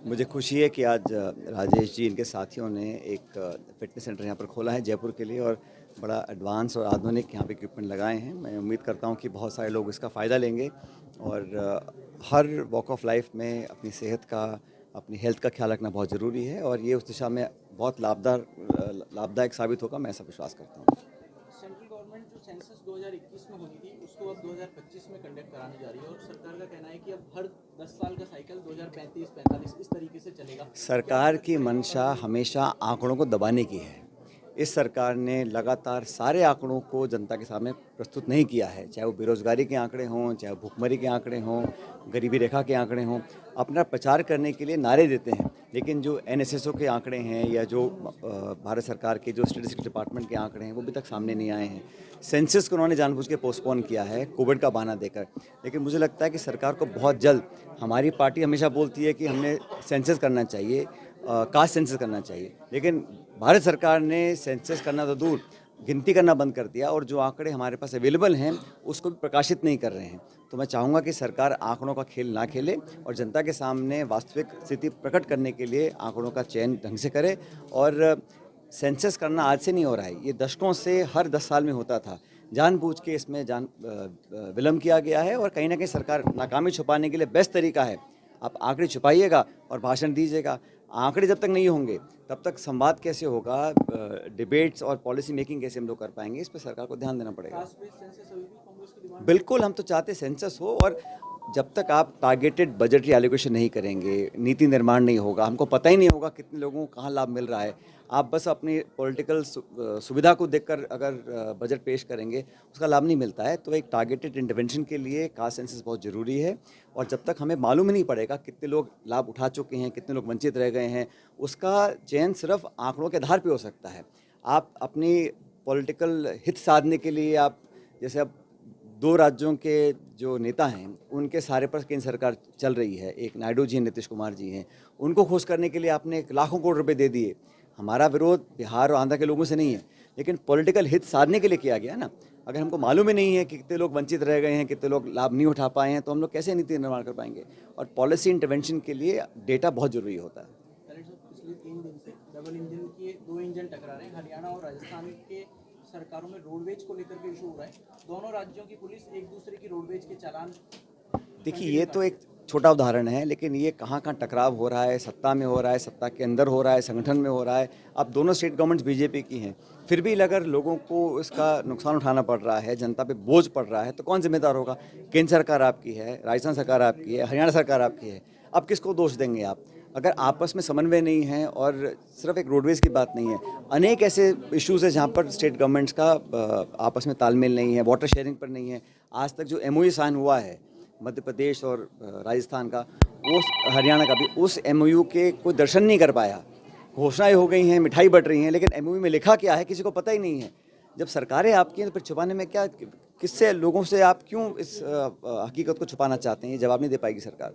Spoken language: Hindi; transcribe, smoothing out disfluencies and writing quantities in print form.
मुझे खुशी है कि आज राजेश जी इनके साथियों ने एक फ़िटनेस सेंटर यहाँ पर खोला है जयपुर के लिए और बड़ा एडवांस और आधुनिक यहाँ पे इक्विपमेंट लगाए हैं। मैं उम्मीद करता हूँ कि बहुत सारे लोग इसका फ़ायदा लेंगे और हर वॉक ऑफ लाइफ में अपनी सेहत का, अपनी हेल्थ का ख्याल रखना बहुत ज़रूरी है और ये उस दिशा में बहुत लाभदायक साबित होगा, मैं ऐसा विश्वास करता हूँ। सेंट्रल गवर्नमेंट जो सेंसस 2021 में होनी थी उसको अब 2025 में कंडक्ट कराने जा रही है और सरकार का कहना है कि अब हर 10 साल का साइकिल 2035-45 इस तरीके से चलेगा। क्या सरकार फर्क की पड़ेगा मंशा और हमेशा आंकड़ों को दबाने की है। इस सरकार ने लगातार सारे आंकड़ों को जनता के सामने प्रस्तुत नहीं किया है, चाहे वो बेरोजगारी के आंकड़े हों, चाहे भुखमरी के आंकड़े हों, गरीबी रेखा के आंकड़े हों। अपना प्रचार करने के लिए नारे देते हैं, लेकिन जो एनएसएसओ के आंकड़े हैं या जो भारत सरकार के जो स्टैटिस्टिक्स डिपार्टमेंट के आंकड़े हैं वो अभी तक सामने नहीं आए हैं। सेंसस को उन्होंने जानबूझ के पोस्टपोन किया है कोविड का बहाना देकर, लेकिन मुझे लगता है कि सरकार को बहुत जल्द, हमारी पार्टी हमेशा बोलती है कि हमने सेंसस करना चाहिए, कास्ट सेंसस करना चाहिए, लेकिन भारत सरकार ने सेंसस करना तो दूर, गिनती करना बंद कर दिया और जो आंकड़े हमारे पास अवेलेबल हैं उसको भी प्रकाशित नहीं कर रहे हैं। तो मैं चाहूँगा कि सरकार आंकड़ों का खेल ना खेले और जनता के सामने वास्तविक स्थिति प्रकट करने के लिए आंकड़ों का चयन ढंग से करे। और सेंसस करना आज से नहीं हो रहा है, ये दशकों से हर 10 साल में होता था। जानबूझ के इसमें विलम्ब किया गया है और कहीं ना कहीं सरकार नाकामी छुपाने के लिए बेस्ट तरीका है, आप आंकड़े छुपाइएगा और भाषण दीजिएगा। आंकड़े जब तक नहीं होंगे तब तक संवाद कैसे होगा, डिबेट्स और पॉलिसी मेकिंग कैसे हम लोग कर पाएंगे, इस पर सरकार को ध्यान देना पड़ेगा। कास्ट बेस्ड सेंसस अभी भी कांग्रेस की डिमांड है। बिल्कुल, हम तो चाहते सेंसस हो और जब तक आप टारगेटेड बजटरी एलोकेशन नहीं करेंगे, नीति निर्माण नहीं होगा, हमको पता ही नहीं होगा कितने लोगों को कहाँ लाभ मिल रहा है। आप बस अपनी पॉलिटिकल सुविधा को देखकर अगर बजट पेश करेंगे, उसका लाभ नहीं मिलता है। तो एक टारगेटेड इंटरवेंशन के लिए कास्ट सेंसस बहुत ज़रूरी है और जब तक हमें मालूम ही नहीं पड़ेगा कितने लोग लाभ उठा चुके हैं, कितने लोग वंचित रह गए हैं, उसका चयन सिर्फ आंकड़ों के आधार पर हो सकता है। आप अपनी पॉलिटिकल हित साधने के लिए आप, जैसे अब 2 राज्यों के जो नेता हैं, उनके सहारे पर केंद्र सरकार चल रही है। एक नायडू जी हैं, नीतीश कुमार जी हैं। उनको खुश करने के लिए आपने लाखों करोड़ रुपए दे दिए। हमारा विरोध बिहार और आंध्र के लोगों से नहीं है, लेकिन पॉलिटिकल हित साधने के लिए किया गया ना। अगर हमको मालूम ही नहीं है कि कितने लोग वंचित रह गए हैं, कितने लोग लाभ नहीं उठा पाए हैं, तो हम लोग कैसे नीति निर्माण कर पाएंगे। और पॉलिसी इंटरवेंशन के लिए डेटा बहुत ज़रूरी होता है। करेक्ट सर, पिछले 3 दिन से डबल इंजन के 2 इंजन टकरा रहे हैं। हरियाणा और राजस्थान के सरकारों में रोडवेज को लेकर के इशू हो रहा है। दोनों राज्यों की पुलिस एक दूसरे की रोडवेज के चालान देखिए, ये तो एक छोटा उदाहरण है, लेकिन ये कहाँ कहाँ टकराव हो रहा है, सत्ता में हो रहा है, सत्ता के अंदर हो रहा है, संगठन में हो रहा है। अब दोनों स्टेट गवर्नमेंट्स बीजेपी की हैं, फिर भी अगर लोगों को इसका नुकसान उठाना पड़ रहा है, जनता पे बोझ पड़ रहा है, तो कौन जिम्मेदार होगा। केंद्र सरकार आपकी है, राजस्थान सरकार आपकी है, हरियाणा सरकार आपकी है। अब किसको दोष देंगे आप, अगर आपस में समन्वय नहीं है। और सिर्फ एक रोडवेज़ की बात नहीं है, अनेक ऐसे इश्यूज़ है जहाँ पर स्टेट गवर्नमेंट्स का आपस में तालमेल नहीं है, वाटर शेयरिंग पर नहीं है। आज तक जो एमओयू साइन हुआ है मध्य प्रदेश और राजस्थान का, वो हरियाणा का भी, उस एमओयू के कोई दर्शन नहीं कर पाया। घोषणाएं हो गई हैं, मिठाई बट रही हैं, लेकिन एमओयू में लिखा क्या है किसी को पता ही नहीं है। जब सरकारें आपकी हैं तो फिर छुपाने में क्या, किससे, लोगों से आप क्यों इस हकीकत को छुपाना चाहते हैं, ये जवाब नहीं दे पाएगी सरकार।